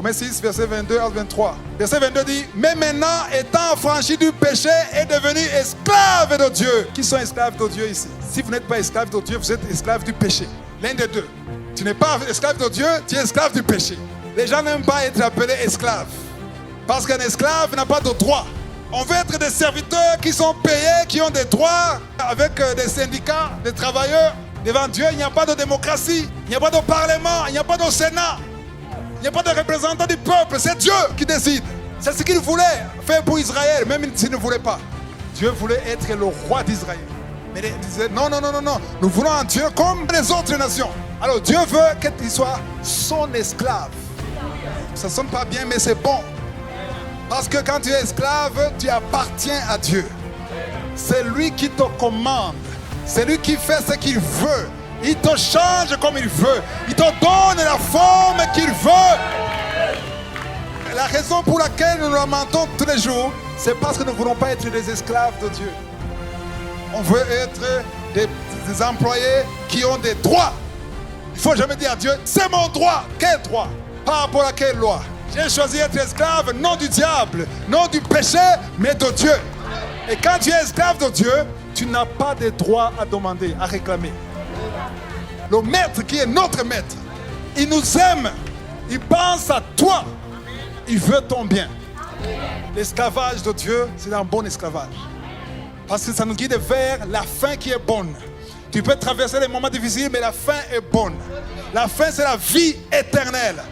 Romains 6, verset 22 à 23. Verset 22 dit, mais maintenant, étant affranchi du péché, est devenu esclave de Dieu. Qui sont esclaves de Dieu ici? Si vous n'êtes pas esclave de Dieu, vous êtes esclave du péché. L'un des deux. Tu n'es pas esclave de Dieu, tu es esclave du péché. Les gens n'aiment pas être appelés esclaves. Parce qu'un esclave n'a pas de droits. On veut être des serviteurs qui sont payés, qui ont des droits, avec des syndicats, des travailleurs. Devant Dieu, il n'y a pas de démocratie, il n'y a pas de parlement, il n'y a pas de Sénat. Il n'y a pas de représentant du peuple, c'est Dieu qui décide. C'est ce qu'il voulait faire pour Israël, même s'il ne voulait pas. Dieu voulait être le roi d'Israël. Mais il disait, non, nous voulons un Dieu comme les autres nations. Alors Dieu veut qu'il soit son esclave. Ça ne sonne pas bien, mais c'est bon. Parce que quand tu es esclave, tu appartiens à Dieu. C'est lui qui te commande. C'est lui qui fait ce qu'il veut. Il te change comme il veut. Il te donne la forme qu'il veut. La raison pour laquelle nous lamentons tous les jours, c'est parce que nous ne voulons pas être des esclaves de Dieu. On veut être des employés qui ont des droits. Il ne faut jamais dire à Dieu, c'est mon droit. Quel droit? Par rapport à quelle loi? J'ai choisi d'être esclave, non du diable, non du péché, mais de Dieu. Et quand tu es esclave de Dieu, tu n'as pas de droit à demander, à réclamer. Le maître qui est notre maître, il nous aime, il pense à toi, il veut ton bien. L'esclavage de Dieu, c'est un bon esclavage. Parce que ça nous guide vers la fin qui est bonne. Tu peux traverser les moments difficiles, mais la fin est bonne. La fin, c'est la vie éternelle.